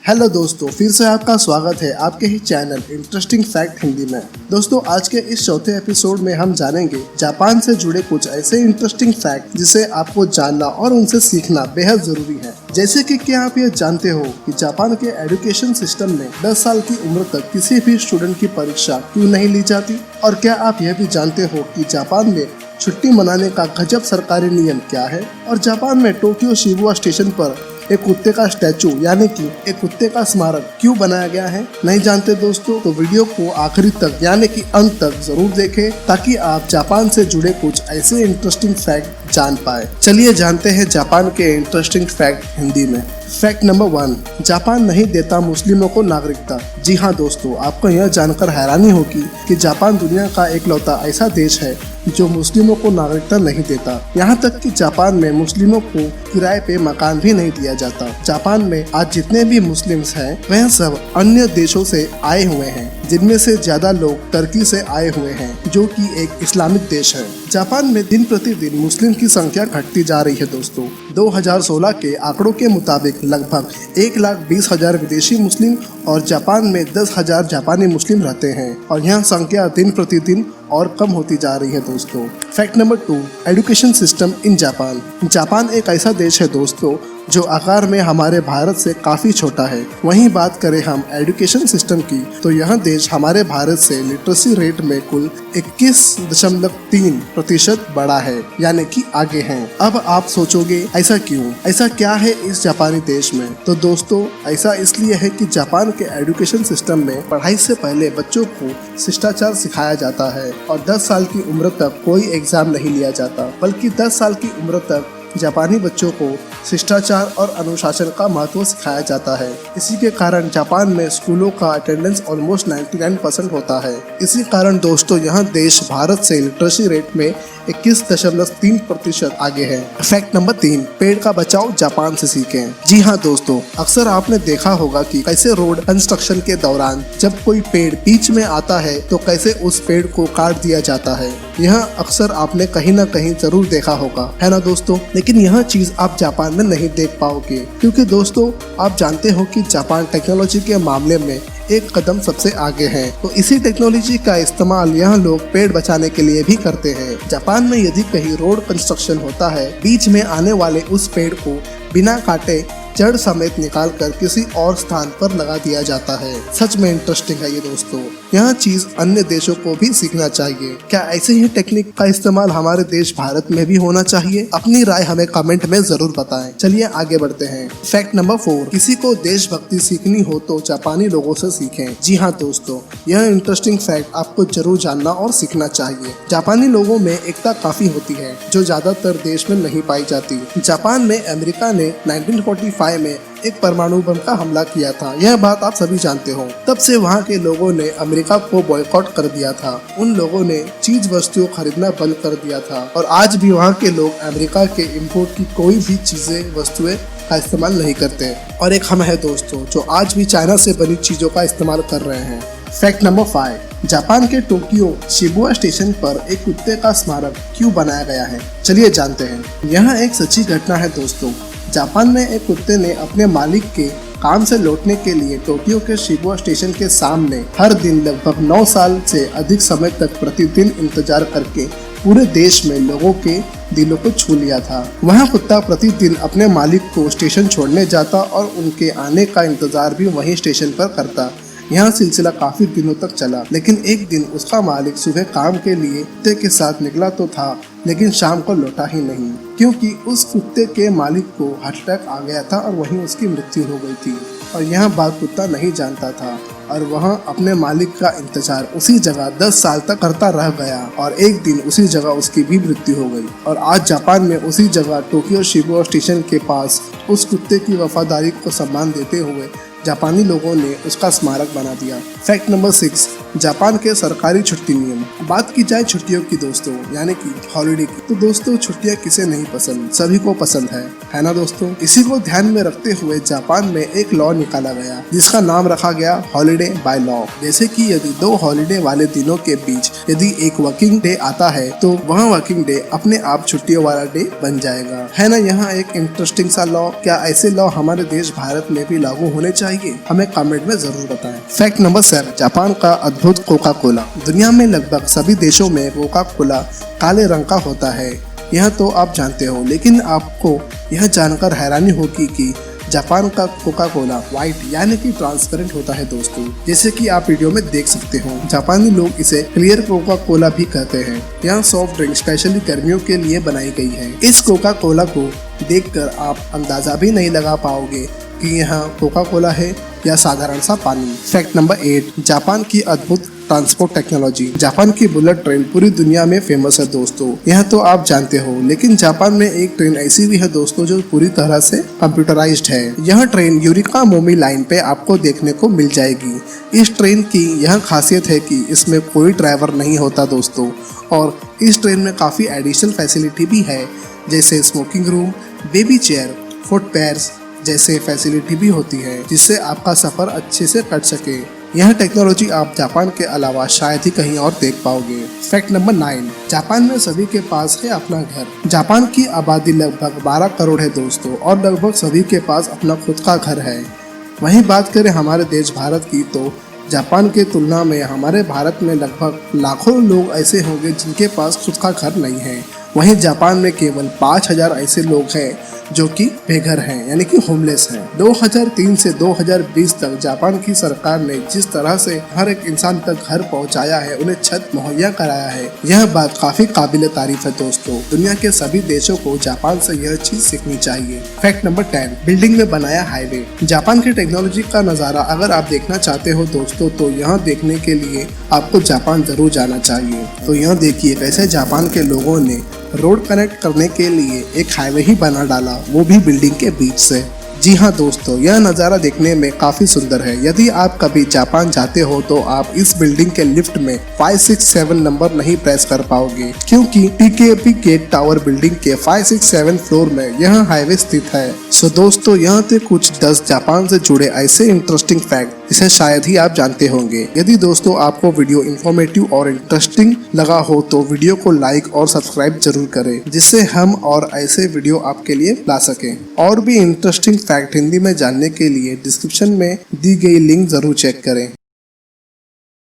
Hello दोस्तों, फिर से आपका स्वागत है आपके ही चैनल इंटरेस्टिंग फैक्ट हिंदी में। दोस्तों, आज के इस चौथे एपिसोड में हम जानेंगे जापान से जुड़े कुछ ऐसे इंटरेस्टिंग फैक्ट जिसे आपको जानना और उनसे सीखना बेहद जरूरी है। जैसे कि क्या आप ये जानते हो कि जापान के एजुकेशन सिस्टम में 10 साल की उम्र तक किसी भी स्टूडेंट की परीक्षा क्यों नहीं ली जाती? और क्या आप यह भी जानते हो कि जापान में छुट्टी मनाने का गजब सरकारी नियम क्या है? और जापान में टोक्यो शिबुया स्टेशन पर एक कुत्ते का स्टैचू यानी कि एक कुत्ते का स्मारक क्यों बनाया गया है? नहीं जानते दोस्तों? तो वीडियो को आखिरी तक यानी कि अंत तक जरूर देखें ताकि आप जापान से जुड़े कुछ ऐसे इंटरेस्टिंग फैक्ट जान पाए। चलिए जानते हैं जापान के इंटरेस्टिंग फैक्ट हिंदी में। फैक्ट नंबर 1, जापान नहीं देता मुस्लिमों को नागरिकता। जी हाँ दोस्तों, आपको यह जानकर हैरानी होगी कि जापान दुनिया का एकलौता ऐसा देश है जो मुस्लिमों को नागरिकता नहीं देता। यहाँ तक कि जापान में मुस्लिमों को किराए पे मकान भी नहीं दिया जाता। जापान में आज जितने भी मुस्लिम्स हैं वह सब अन्य देशों से आए हुए हैं, जिनमें से ज्यादा लोग टर्की से आए हुए हैं जो कि एक इस्लामिक देश है। जापान में दिन प्रतिदिन मुस्लिम की संख्या घटती जा रही है दोस्तों। 2016 के आंकड़ों के मुताबिक लगभग 1,20,000 विदेशी मुस्लिम और जापान में 10,000 जापानी मुस्लिम रहते हैं और यह संख्या दिन प्रतिदिन और कम होती जा रही है दोस्तों। Fact number 2, education system in Japan. Japan एक ऐसा देश है दोस्तों जो आकार में हमारे भारत से काफी छोटा है। वहीं बात करें हम एजुकेशन सिस्टम की तो यह देश हमारे भारत से लिटरेसी रेट में कुल 21.3% बड़ा है, यानी कि आगे हैं। अब आप सोचोगे ऐसा क्यों? ऐसा क्या है इस जापानी देश में? तो दोस्तों, ऐसा इसलिए है कि जापान के एजुकेशन सिस्टम में पढ़ाई से पहले बच्चों को शिष्टाचार सिखाया जाता है और 10 साल की उम्र तक कोई एग्जाम नहीं लिया जाता, बल्कि 10 साल की उम्र तक जापानी बच्चों को शिष्टाचार और अनुशासन का महत्व सिखाया जाता है। इसी के कारण जापान में स्कूलों का अटेंडेंस ऑलमोस्ट 99% होता है। इसी कारण दोस्तों, यह देश भारत से लिटरेसी रेट में 21.3% आगे है। फैक्ट नंबर 3, पेड़ का बचाव जापान से सीखें। जी हाँ दोस्तों, अक्सर आपने देखा होगा कि कैसे रोड कंस्ट्रक्शन के दौरान जब कोई पेड़ बीच में आता है तो कैसे उस पेड़ को काट दिया जाता है। यह अक्सर आपने कहीं न कहीं जरूर देखा होगा, है ना दोस्तों? लेकिन यह चीज आप जापान में नहीं देख पाओगे, क्योंकि दोस्तों आप जानते हो कि जापान टेक्नोलॉजी के मामले में एक कदम सबसे आगे है। तो इसी टेक्नोलॉजी का इस्तेमाल यह लोग पेड़ बचाने के लिए भी करते हैं। जापान में यदि कहीं रोड कंस्ट्रक्शन होता है, बीच में आने वाले उस पेड़ को बिना काटे जड़ समेत निकाल कर किसी और स्थान पर लगा दिया जाता है। सच में इंटरेस्टिंग है ये दोस्तों। यह चीज अन्य देशों को भी सीखना चाहिए। क्या ऐसे ही टेक्निक का इस्तेमाल हमारे देश भारत में भी होना चाहिए? अपनी राय हमें कमेंट में जरूर बताएं। चलिए आगे बढ़ते हैं। फैक्ट नंबर 4, किसी को देशभक्ति सीखनी हो तो जापानी लोगों से सीखें। जी हाँ दोस्तों, यह इंटरेस्टिंग फैक्ट आपको जरूर जानना और सीखना चाहिए। जापानी लोगों में एकता काफी होती है जो ज्यादातर देश में नहीं पाई जाती। जापान में अमेरिका ने 1945 में एक परमाणु बम का हमला किया था, यह बात आप सभी जानते हो। तब से वहाँ के लोगों ने अमेरिका को बॉयकॉट कर दिया था। उन लोगों ने चीज वस्तुओं खरीदना बंद कर दिया था और आज भी वहाँ के लोग अमेरिका के इम्पोर्ट की कोई भी चीजें वस्तुएं का इस्तेमाल नहीं करते। और एक हम है दोस्तों जो आज भी चाइना से बनी चीजों का इस्तेमाल कर रहे हैं। फैक्ट नंबर 5, जापान के टोक्यो शिबुया स्टेशन पर एक कुत्ते का स्मारक क्यों बनाया गया है? चलिए जानते हैं। यह एक सच्ची घटना है दोस्तों। जापान में एक कुत्ते ने अपने मालिक के काम से लौटने के लिए टोक्यो के शिबुया स्टेशन के सामने हर दिन लगभग 9 साल से अधिक समय तक प्रतिदिन इंतजार करके पूरे देश में लोगों के दिलों को छू लिया था। वह कुत्ता प्रतिदिन अपने मालिक को स्टेशन छोड़ने जाता और उनके आने का इंतजार भी वहीं स्टेशन पर करता। यह सिलसिला काफी दिनों तक चला, लेकिन एक दिन उसका मालिक सुबह काम के लिए कुत्ते के साथ निकला तो था, लेकिन शाम को लौटा ही नहीं, क्योंकि उस कुत्ते के मालिक को हार्ट अटैक आ गया था और वहीं उसकी मृत्यु हो गई थी। और यह बात कुत्ता नहीं जानता था और वह अपने मालिक का इंतजार उसी जगह 10 साल तक करता रह गया और एक दिन उसी जगह उसकी भी मृत्यु हो गई। और आज जापान में उसी जगह टोक्यो शिबुया स्टेशन के पास उस कुत्ते की वफादारी को सम्मान देते हुए जापानी लोगों ने उसका स्मारक बना दिया। फैक्ट नंबर 6, जापान के सरकारी छुट्टी नियम। बात की जाए छुट्टियों की दोस्तों, यानी कि हॉलिडे की, तो दोस्तों छुट्टियां किसे नहीं पसंद, सभी को पसंद है ना दोस्तों? इसी को ध्यान में रखते हुए जापान में एक लॉ निकाला गया जिसका नाम रखा गया हॉलिडे बाय लॉ। जैसे कि यदि 2 हॉलिडे वाले दिनों के बीच यदि एक वर्किंग डे आता है तो वह वर्किंग डे अपने आप छुट्टियों वाला डे बन जाएगा, है ना? यहाँ एक इंटरेस्टिंग सा लॉ। क्या ऐसे लॉ हमारे देश भारत में भी लागू होने चाहिए? चाहिए? हमें कमेंट में जरूर बताएं। फैक्ट नंबर 7, जापान का अद्भुत कोका कोला। दुनिया में लगभग सभी देशों में कोका कोला काले रंग का होता है, यह तो आप जानते हो, लेकिन आपको यह जानकर हैरानी होगी कि जापान का कोका कोला व्हाइट यानी कि ट्रांसपेरेंट होता है दोस्तों, जैसे कि आप वीडियो में देख सकते हो। जापानी लोग इसे क्लियर कोका कोला भी कहते हैं। यह सॉफ्ट ड्रिंक स्पेशली गर्मियों के लिए बनाई गई है। इस कोका कोला को देखकर आप अंदाजा भी नहीं लगा पाओगे कि यह कोका कोला है या साधारण सा पानी। फैक्ट नंबर 8, जापान की अद्भुत ट्रांसपोर्ट टेक्नोलॉजी। जापान की बुलेट ट्रेन पूरी दुनिया में फेमस है दोस्तों, यह तो आप जानते हो, लेकिन जापान में एक ट्रेन ऐसी भी है दोस्तों जो पूरी तरह से कंप्यूटराइज्ड है। यह ट्रेन यूरिका मोमी लाइन पे आपको देखने को मिल जाएगी। इस ट्रेन की यह खासियत है कि इसमें कोई ड्राइवर नहीं होता दोस्तों, और इस ट्रेन में काफी एडिशनल फैसिलिटी भी है, जैसे smoking room, baby chair, foot pads जैसे फैसिलिटी भी होती है, जिससे आपका सफर अच्छे से कट सके। यह टेक्नोलॉजी आप जापान के अलावा शायद ही कहीं और देख पाओगे। फैक्ट नंबर 9, जापान में सभी के पास है अपना घर। जापान की आबादी लगभग 12 करोड़ है दोस्तों, और लगभग सभी के पास अपना खुद का घर है। वहीं बात करें हमारे देश भारत की, तो जापान के तुलना में हमारे भारत में लगभग लाखों लोग ऐसे होंगे जिनके पास खुद का घर नहीं है। वहीं जापान में केवल 5000 ऐसे लोग हैं जो कि बेघर हैं, यानी कि होमलेस हैं। 2003 से 2020 तक जापान की सरकार ने जिस तरह से हर एक इंसान तक घर पहुंचाया है, उन्हें छत मुहैया कराया है, यह बात काफी काबिले तारीफ है दोस्तों। दुनिया के सभी देशों को जापान से यह चीज सीखनी चाहिए। फैक्ट नंबर 10, बिल्डिंग में बनाया हाईवे। जापान की टेक्नोलॉजी का नजारा अगर आप देखना चाहते हो दोस्तों, तो यहाँ देखने के लिए आपको जापान जरूर जाना चाहिए। तो यहाँ देखिए कैसे जापान के लोगों ने रोड कनेक्ट करने के लिए एक हाईवे ही बना डाला, वो भी बिल्डिंग के बीच से। जी हाँ दोस्तों, यह नज़ारा देखने में काफी सुंदर है। यदि आप कभी जापान जाते हो तो आप इस बिल्डिंग के लिफ्ट में 567 नंबर नहीं प्रेस कर पाओगे, क्योंकि टीकेपी गेट टावर बिल्डिंग के 567 फ्लोर में यह हाईवे स्थित है। सो दोस्तों, यहाँ थे कुछ 10 जापान से जुड़े ऐसे इंटरेस्टिंग फैक्ट जिसे शायद ही आप जानते होंगे। यदि दोस्तों आपको वीडियो इन्फॉर्मेटिव और इंटरेस्टिंग लगा हो तो वीडियो को लाइक और सब्सक्राइब जरूर करें, जिससे हम और ऐसे वीडियो आपके लिए ला सकें। और भी इंटरेस्टिंग फैक्ट हिंदी में जानने के लिए डिस्क्रिप्शन में दी गई लिंक जरूर चेक करें।